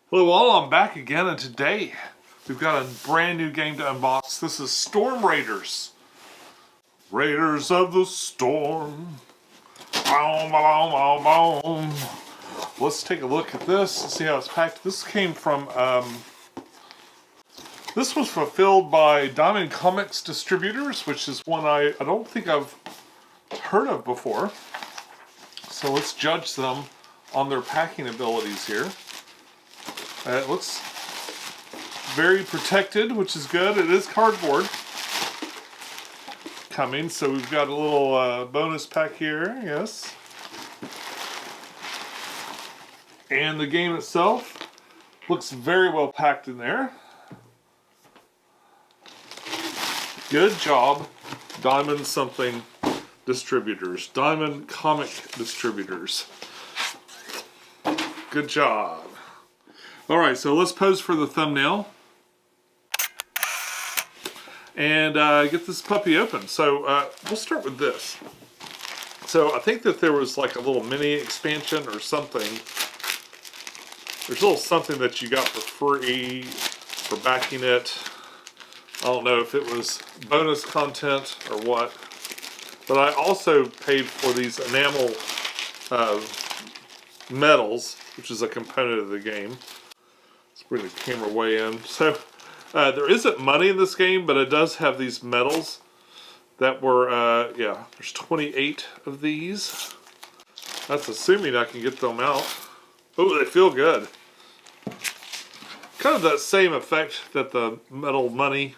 Hello all, I'm back again, and today we've got a brand new game to unbox. This is Storm Raiders. Raiders of the Storm. Boom, boom, boom, boom. Let's take a look at this and see how it's packed. This came from, this was fulfilled by Diamond Comics Distributors, which is one I don't think I've heard of before. So let's judge them on their packing abilities here. It looks very protected, which is good. It is cardboard coming, so we've got a little bonus pack here, yes. And the game itself looks very well packed in there. Good job, Diamond something distributors. Diamond Comic Distributors. Good job. Alright, so let's pose for the thumbnail and get this puppy open. So we'll start with this. So I think that there was like a little mini expansion or something. There's a little something that you got for free for backing it. I don't know if it was bonus content or what. But I also paid for these enamel medals, which is a component of the game. Bring the camera way in. So there isn't money in this game, but it does have these medals that were, yeah, there's 28 of these. That's assuming I can get them out. Oh, they feel good. Kind of that same effect that the metal money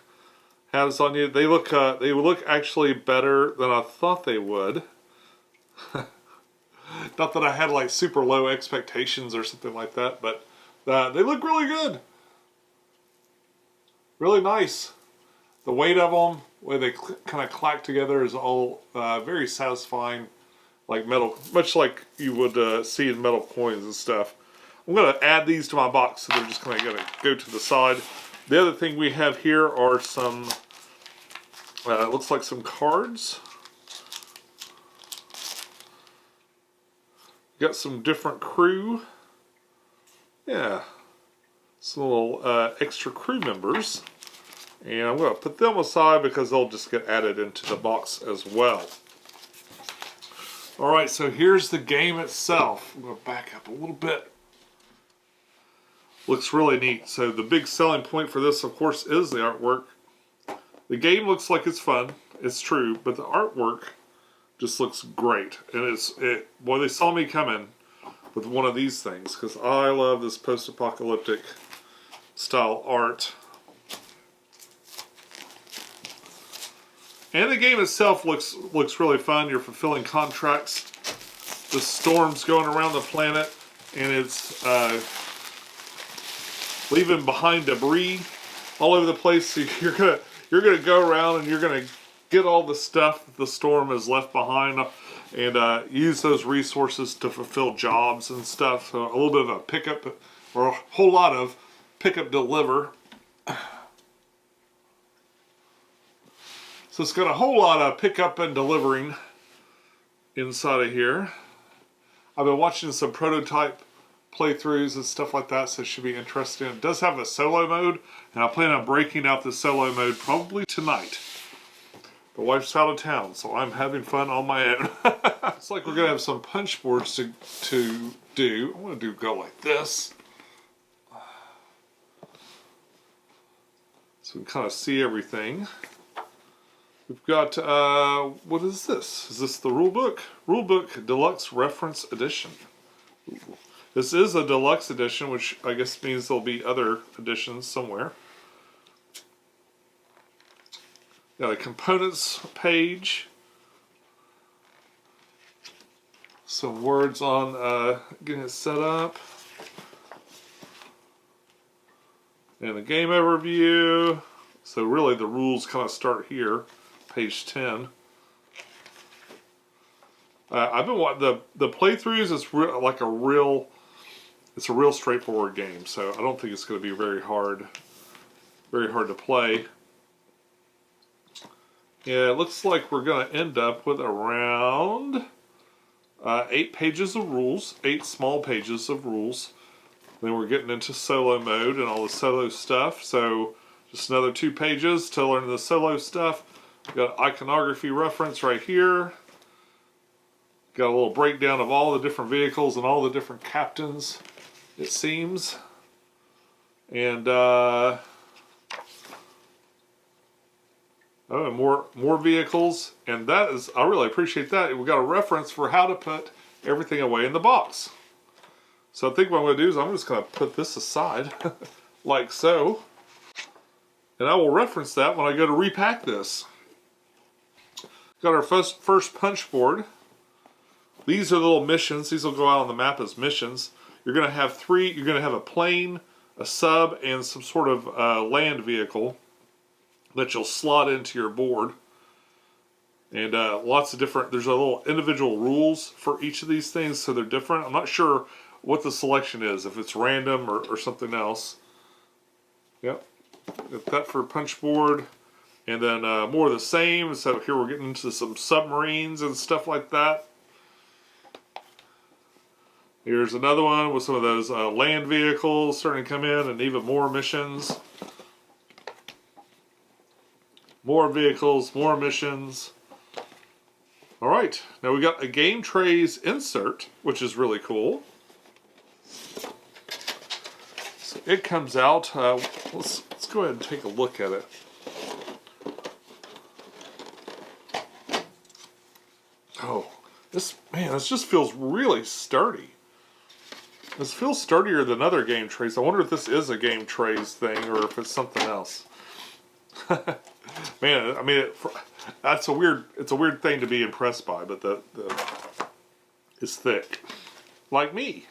has on you. They look actually better than I thought they would. Not that I had like super low expectations or something like that, but they look really good. Really nice. The weight of them, the way they kind of clack together is all very satisfying. Like metal, much like you would see in metal coins and stuff. I'm going to add these to my box, so they're just kind of going to go to the side. The other thing we have here are some, looks like some cards. Got some different crew. Yeah, some little extra crew members, and I'm going to put them aside because they'll just get added into the box as well. Alright, so here's the game itself. I'm going to back up a little bit. Looks really neat. So the big selling point for this, of course, is the artwork. The game looks like it's fun, it's true, but the artwork just looks great. And boy, they saw me coming with one of these things, because I love this post-apocalyptic style art. And the game itself looks really fun. You're fulfilling contracts. The storm's going around the planet, and it's leaving behind debris all over the place. So you're gonna go around and you're gonna get all the stuff that the storm has left behind, and use those resources to fulfill jobs and stuff. So a little bit of a pickup, or a whole lot of pickup deliver. So it's got a whole lot of pickup and delivering inside of here. I've been watching some prototype playthroughs and stuff like that, so it should be interesting. It does have a solo mode, and I plan on breaking out the solo mode probably tonight. The wife's out of town, so I'm having fun on my own. It's like we're going to have some punch boards to do. I'm going to go like this, so we can kind of see everything. We've got, what is this? Is this the Rulebook? Rulebook Deluxe Reference Edition. Ooh. This is a Deluxe Edition, which I guess means there'll be other editions somewhere. Got a components page. Some words on getting it set up. And a game overview. So really the rules kind of start here, page 10. I've been watching the playthroughs. It's a real straightforward game. So I don't think it's going to be very hard to play. Yeah, it looks like we're going to end up with around 8 pages of rules, 8 small pages of rules. Then we're getting into solo mode and all the solo stuff. So just another 2 pages to learn the solo stuff. Got iconography reference right here. Got a little breakdown of all the different vehicles and all the different captains, it seems. And oh, and more vehicles. And that is, I really appreciate that. We got a reference for how to put everything away in the box. So I think what I'm going to do is I'm just going to put this aside like so. And I will reference that when I go to repack this. Got our first punch board. These are little missions. These will go out on the map as missions. You're going to have 3. You're going to have a plane, a sub, and some sort of land vehicle that you'll slot into your board. And lots of different, there's a little individual rules for each of these things, so they're different. I'm not sure what the selection is, if it's random or something else. Yep. Got that for punch board. And then more of the same. So here we're getting into some submarines and stuff like that. Here's another one with some of those land vehicles starting to come in, and even more missions. More vehicles, more missions. All right, now we got a game trays insert, which is really cool. So it comes out. Let's go ahead and take a look at it. Oh, this just feels really sturdy. This feels sturdier than other game trays. I wonder if this is a game trays thing or if it's something else. Man, I mean, it's a weird thing to be impressed by, but it's thick, like me.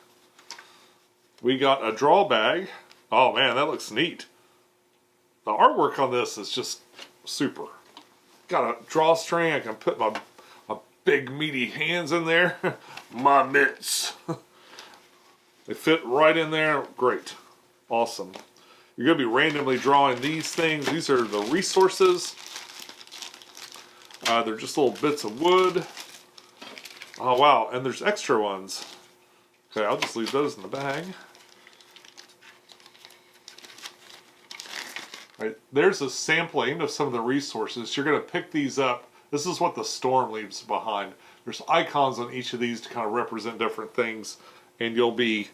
We got a draw bag. Oh man, that looks neat. The artwork on this is just super. Got a drawstring. I can put my big meaty hands in there. My mitts. They fit right in there. Great. Awesome. You're going to be randomly drawing these things. These are the resources. They're just little bits of wood. Oh wow, and there's extra ones. Okay, I'll just leave those in the bag. Right, there's a sampling of some of the resources. You're going to pick these up. This is what the storm leaves behind. There's icons on each of these to kind of represent different things, and you'll be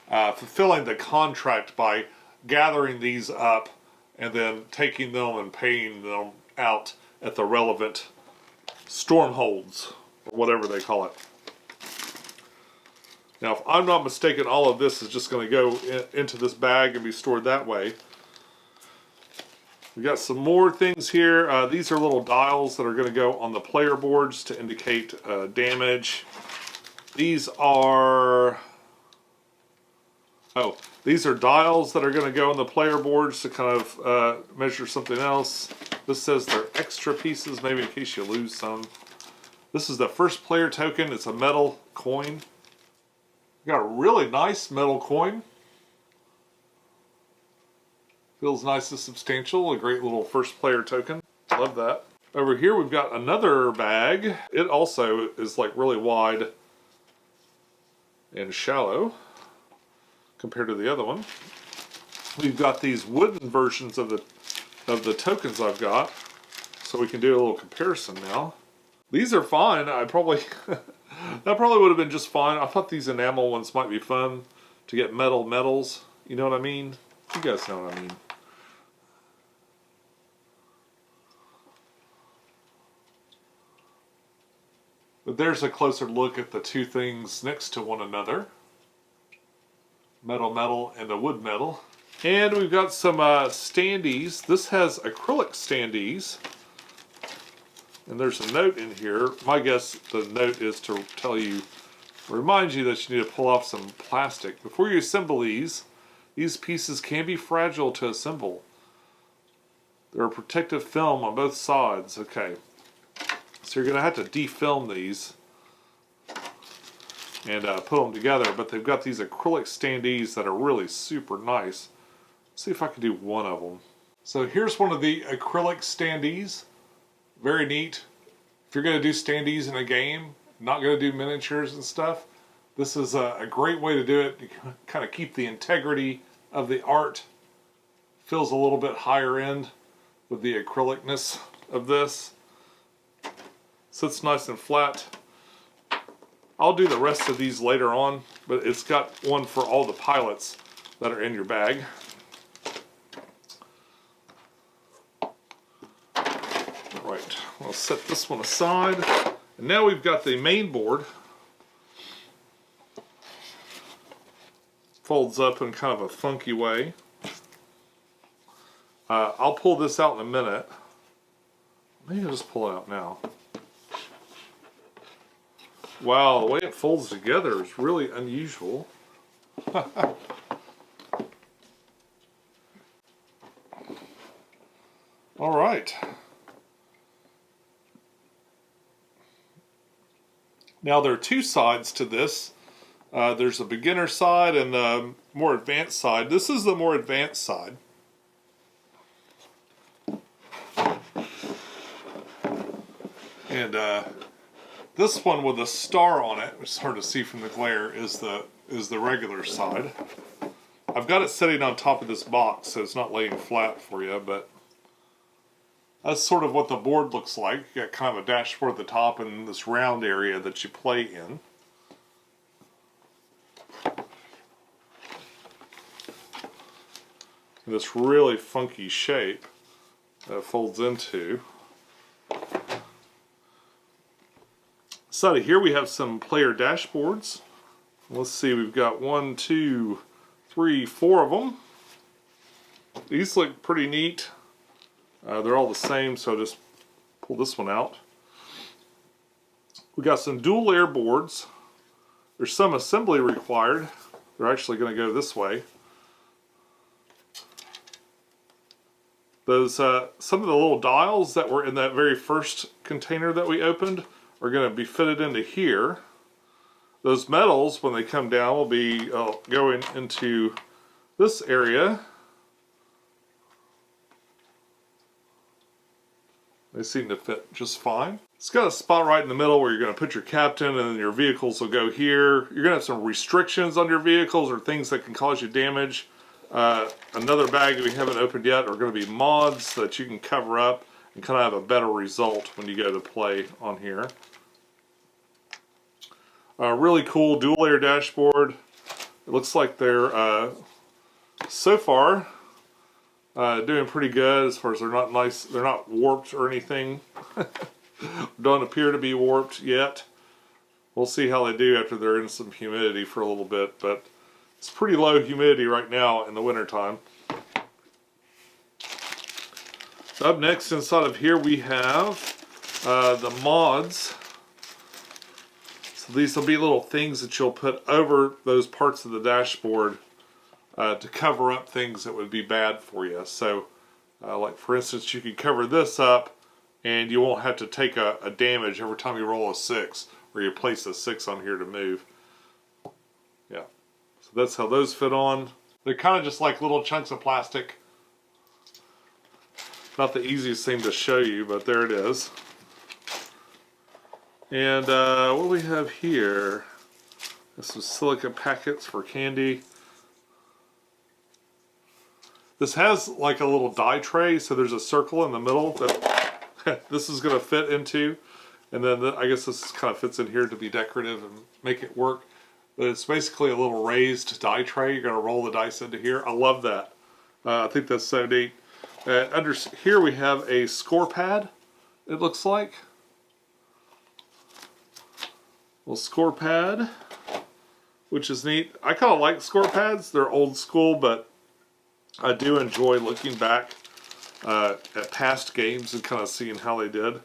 fulfilling the contract by gathering these up and then taking them and paying them out at the relevant storm holds, or whatever they call it. Now, if I'm not mistaken, all of this is just going to go into this bag and be stored that way. We got some more things here. These are little dials that are going to go on the player boards to indicate damage. These are dials that are going to go on the player boards to kind of measure something else. This says they're extra pieces, maybe in case you lose some. This is the first player token. It's a metal coin. We got a really nice metal coin. Feels nice and substantial. A great little first player token. Love that. Over here we've got another bag. It also is like really wide and shallow compared to the other one. We've got these wooden versions of the tokens I've got, so we can do a little comparison now. These are fine. I probably that probably would have been just fine. I thought these enamel ones might be fun to get metals. You know what I mean? You guys know what I mean. But there's a closer look at the two things next to one another. Metal, and a wood metal. And we've got some standees. This has acrylic standees. And there's a note in here. My guess the note is to remind you that you need to pull off some plastic. Before you assemble these pieces can be fragile to assemble. There are protective film on both sides. Okay. So you're going to have to defilm these and put them together, but they've got these acrylic standees that are really super nice. Let's see if I can do one of them. So here's one of the acrylic standees. Very neat. If you're going to do standees in a game, not going to do miniatures and stuff, This is a great way to do it. You can kind of keep the integrity of the art. Feels a little bit higher end with the acrylicness of this. Sits nice and flat. I'll do the rest of these later on, but it's got one for all the pilots that are in your bag. Alright, I'll set this one aside. And now we've got the main board. Folds up in kind of a funky way. I'll pull this out in a minute. Maybe I'll just pull it out now. Wow, the way it folds together is really unusual. All right. Now there are two sides to this. There's a beginner side and a more advanced side. This is the more advanced side. And this one with a star on it, which is hard to see from the glare, is the regular side. I've got it sitting on top of this box, so it's not laying flat for you, but that's sort of what the board looks like. You got kind of a dashboard at the top and this round area that you play in. And this really funky shape that it folds into. Inside of here we have some player dashboards. Let's see, we've got 1, 2, 3, 4 of them. These look pretty neat. They're all the same, so I'll just pull this one out. We got some dual layer boards. There's some assembly required. They're actually going to go this way. Those some of the little dials that were in that very first container that we opened are going to be fitted into here. Those metals, when they come down, will be going into this area. They seem to fit just fine. It's got a spot right in the middle where you're going to put your captain, and then your vehicles will go here. You're going to have some restrictions on your vehicles or things that can cause you damage. Another bag that we haven't opened yet are going to be mods that you can cover up and kind of have a better result when you go to play on here. Really cool dual layer dashboard. It looks like they're so far doing pretty good as far as they're not nice, they're not warped or anything. Don't appear to be warped yet. We'll see how they do after they're in some humidity for a little bit, but it's pretty low humidity right now in the wintertime. Up next inside of here we have the mods. So these will be little things that you'll put over those parts of the dashboard to cover up things that would be bad for you. So like for instance, you could cover this up and you won't have to take a damage every time you roll a 6 or you place a 6 on here to move. Yeah, so that's how those fit on. They're kind of just like little chunks of plastic. Not the easiest thing to show you, but there it is. And what do we have here? Some silica packets for candy. This has like a little die tray, so there's a circle in the middle that this is going to fit into. And then I guess this kind of fits in here to be decorative and make it work. But it's basically a little raised die tray. You're going to roll the dice into here. I love that. I think that's so neat. Under here we have a score pad, it looks like. Little score pad, which is neat. I kind of like score pads. They're old school, but I do enjoy looking back at past games and kind of seeing how they did.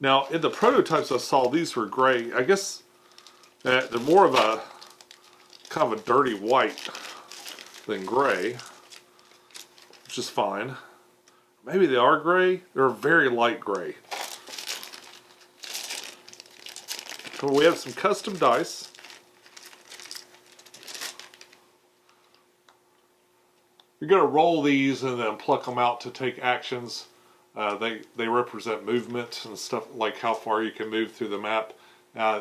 Now, in the prototypes I saw, these were gray. I guess they're more of a kind of a dirty white than gray, which is fine. Maybe they are gray. They're very light gray. So we have some custom dice. You're going to roll these and then pluck them out to take actions. They represent movement and stuff, like how far you can move through the map.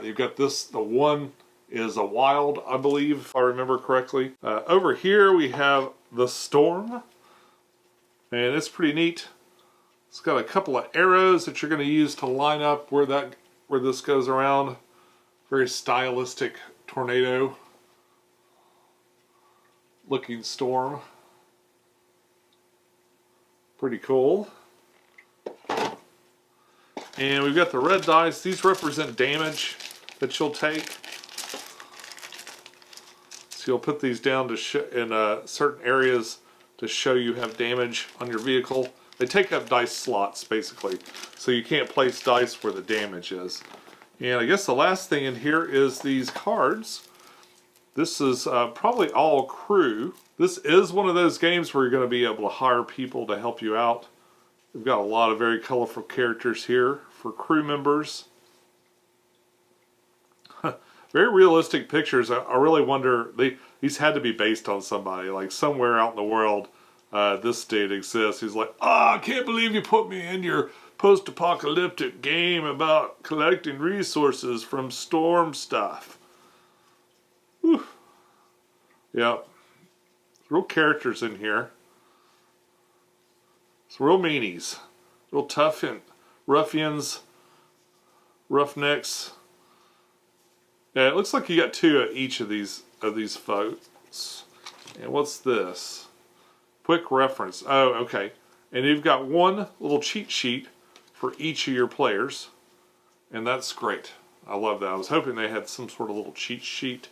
You've got this, the 1 is a Wild, I believe, if I remember correctly. Over here we have the Storm, and it's pretty neat. It's got a couple of arrows that you're going to use to line up where this goes around. Very stylistic tornado looking storm. Pretty cool. And we've got the red dice. These represent damage that you'll take. So you'll put these down to in certain areas to show you have damage on your vehicle. They take up dice slots, basically. So you can't place dice where the damage is. And I guess the last thing in here is these cards. This is probably all crew. This is one of those games where you're going to be able to hire people to help you out. We've got a lot of very colorful characters here for crew members. Very realistic pictures. I really wonder, these had to be based on somebody, like somewhere out in the world this dude exists. He's like, I can't believe you put me in your post-apocalyptic game about collecting resources from storm stuff. Whew. Yep. Real characters in here. Some real meanies. Real tough and ruffians. Roughnecks. Yeah, it looks like you got two of each of these folks. And what's this? Quick reference. Oh, okay. And you've got one little cheat sheet for each of your players. And that's great. I love that. I was hoping they had some sort of little cheat sheet.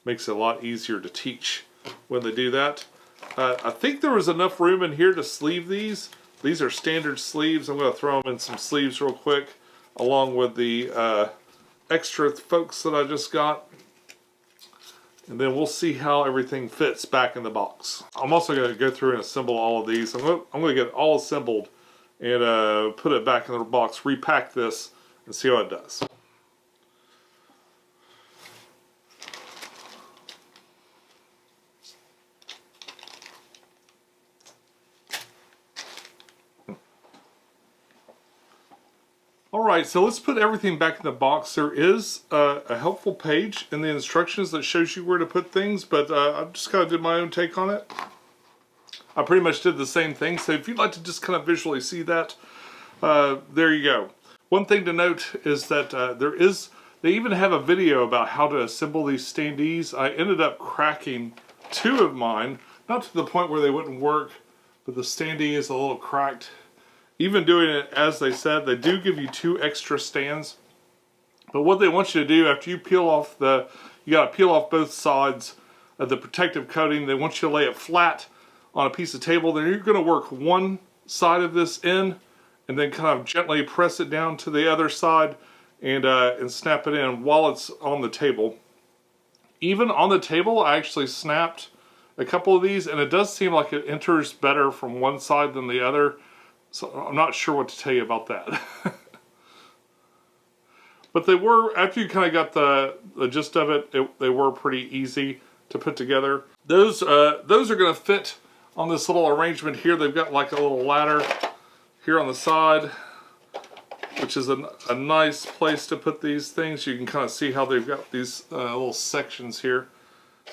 Makes it a lot easier to teach when they do that. I think there was enough room in here to sleeve these. These are standard sleeves. I'm going to throw them in some sleeves real quick, along with the extra folks that I just got. And then we'll see how everything fits back in the box. I'm also going to go through and assemble all of these. I'm going to get it all assembled and put it back in the box, repack this, and see how it does. Alright, so let's put everything back in the box. There is a helpful page in the instructions that shows you where to put things, but I just kind of did my own take on it. I pretty much did the same thing, so if you'd like to just kind of visually see that, there you go. One thing to note is that they even have a video about how to assemble these standees. I ended up cracking two of mine, not to the point where they wouldn't work, but the standee is a little cracked. Even doing it as they said, they do give you two extra stands. But what they want you to do after you peel off you gotta peel off both sides of the protective coating. They want you to lay it flat on a piece of table. Then you're gonna work one side of this in and then kind of gently press it down to the other side and snap it in while it's on the table. Even on the table, I actually snapped a couple of these, and it does seem like it enters better from one side than the other. So I'm not sure what to tell you about that. But they were, after you kind of got the gist of it, they were pretty easy to put together. Those are going to fit on this little arrangement here. They've got like a little ladder here on the side, which is a nice place to put these things. You can kind of see how they've got these little sections here.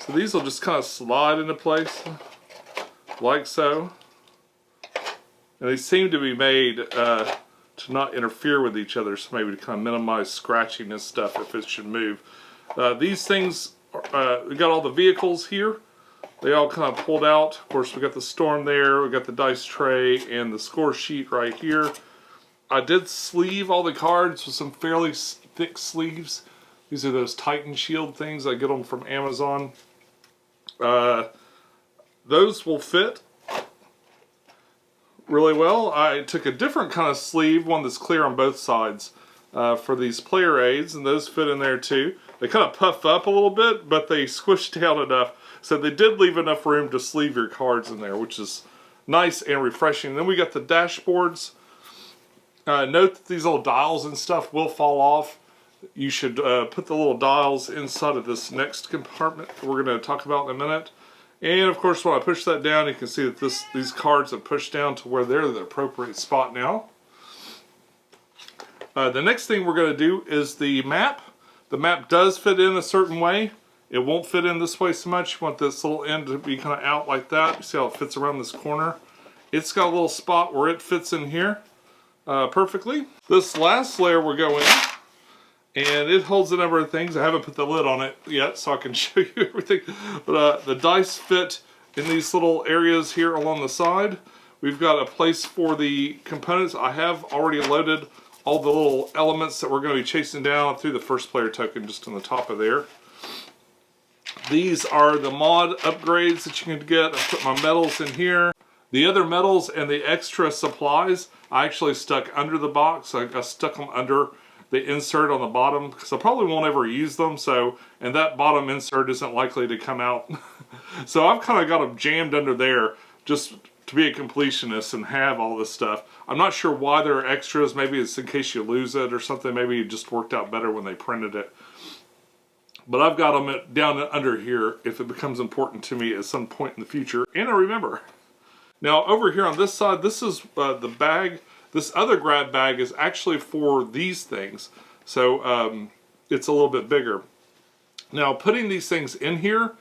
So these will just kind of slide into place like so. And they seem to be made to not interfere with each other, so maybe to kind of minimize scratching and stuff if it should move. These things, we got all the vehicles here. They all kind of pulled out. Of course, we got the Storm there, we got the dice tray, and the score sheet right here. I did sleeve all the cards with some fairly thick sleeves. These are those Titan Shield things. I get them from Amazon. Those will fit really well. I took a different kind of sleeve, one that's clear on both sides, for these player aids, and those fit in there too. They kind of puff up a little bit, but they squished down enough, so they did leave enough room to sleeve your cards in there, which is nice and refreshing. Then we got the dashboards. Note that these little dials and stuff will fall off. You should put the little dials inside of this next compartment that we're going to talk about in a minute. And of course, when I push that down, you can see that these cards have pushed down to where they're the appropriate spot now. The next thing we're going to do is the map. The map does fit in a certain way. It won't fit in this way so much. You want this little end to be kind of out like that. You see how it fits around this corner? It's got a little spot where it fits in here perfectly. This last layer we're going and it holds a number of things. I haven't put the lid on it yet so I can show you everything. But the dice fit in these little areas here along the side. We've got a place for the components. I have already loaded all the little elements that we're going to be chasing down through the first player token just on the top of there. These are the mod upgrades that you can get. I put my metals in here. The other metals and the extra supplies I actually stuck under the box. I stuck them under the insert on the bottom because I probably won't ever use them. So, and that bottom insert isn't likely to come out. So I've kind of got them jammed under there just to be a completionist and have all this stuff. I'm not sure why there are extras. Maybe it's in case you lose it or something. Maybe it just worked out better when they printed it. But I've got them down under here if it becomes important to me at some point in the future. And I remember. Now over here on this side, this is the bag. This other grab bag is actually for these things. So it's a little bit bigger. Now putting these things in here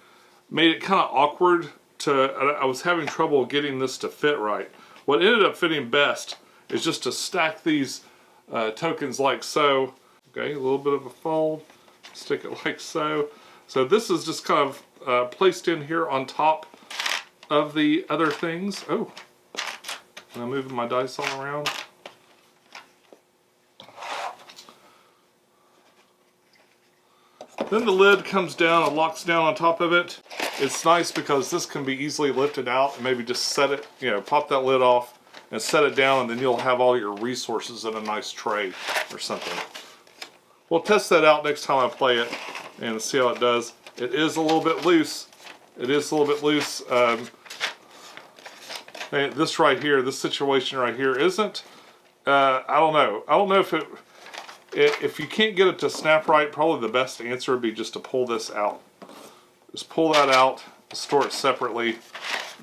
made it kind of awkward. I was having trouble getting this to fit right. What ended up fitting best is just to stack these tokens like so. Okay, a little bit of a fold. Stick it like so. So this is just kind of placed in here on top of the other things. Oh, I'm moving my dice all around. Then the lid comes down and locks down on top of it. It's nice because this can be easily lifted out and maybe just set it, you know, pop that lid off and set it down, and then you'll have all your resources in a nice tray or something. We'll test that out next time I play it and see how it does. It is a little bit loose. It is a little bit loose. This right here, this situation right here isn't. I don't know. I don't know if you can't get it to snap right, probably the best answer would be just to pull this out. Just pull that out, store it separately.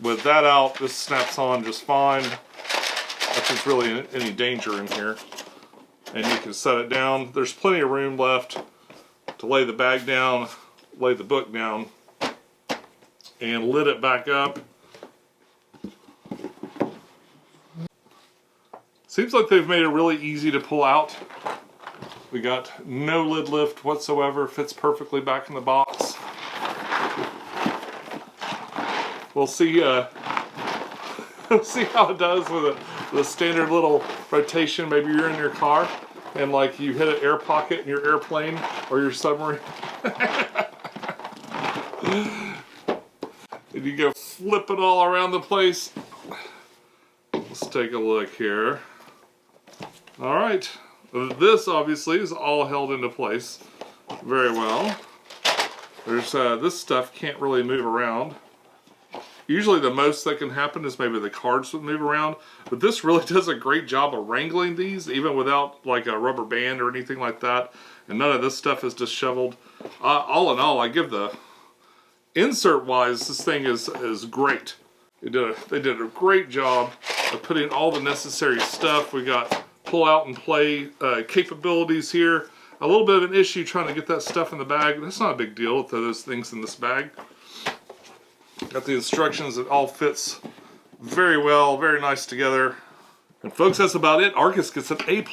With that out, this snaps on just fine. If there's really any danger in here. And you can set it down. There's plenty of room left to lay the bag down, lay the book down, and lid it back up. Seems like they've made it really easy to pull out. We got no lid lift whatsoever, fits perfectly back in the box. We'll see, we'll see how it does with the standard little rotation. Maybe you're in your car and like you hit an air pocket in your airplane or your submarine. And you go flip it all around the place. Let's take a look here. All right. This obviously is all held into place very well. There's this stuff can't really move around. Usually the most that can happen is maybe the cards would move around, but this really does a great job of wrangling these even without like a rubber band or anything like that. And none of this stuff is disheveled. All in all, I give the insert wise, this thing is great. They did a great job of putting all the necessary stuff. We got pull out and play capabilities here. A little bit of an issue trying to get that stuff in the bag. That's not a big deal to throw those things in this bag. Got the instructions, it all fits very well, very nice together. And folks, that's about it. Arcus gets an A+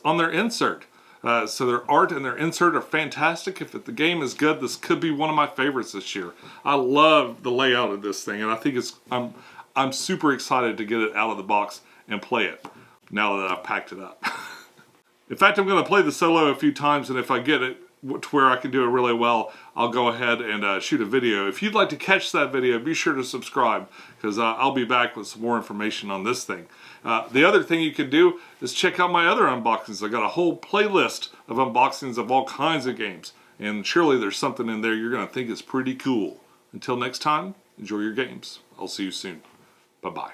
on their insert. So their art and their insert are fantastic. If the game is good, this could be one of my favorites this year. I love the layout of this thing, and I think I'm super excited to get it out of the box and play it now that I've packed it up. In fact, I'm going to play the solo a few times, and if I get it to where I can do it really well, I'll go ahead and shoot a video. If you'd like to catch that video, be sure to subscribe, because I'll be back with some more information on this thing. The other thing you can do is check out my other unboxings. I got a whole playlist of unboxings of all kinds of games, and surely there's something in there you're going to think is pretty cool. Until next time, enjoy your games. I'll see you soon. Bye-bye.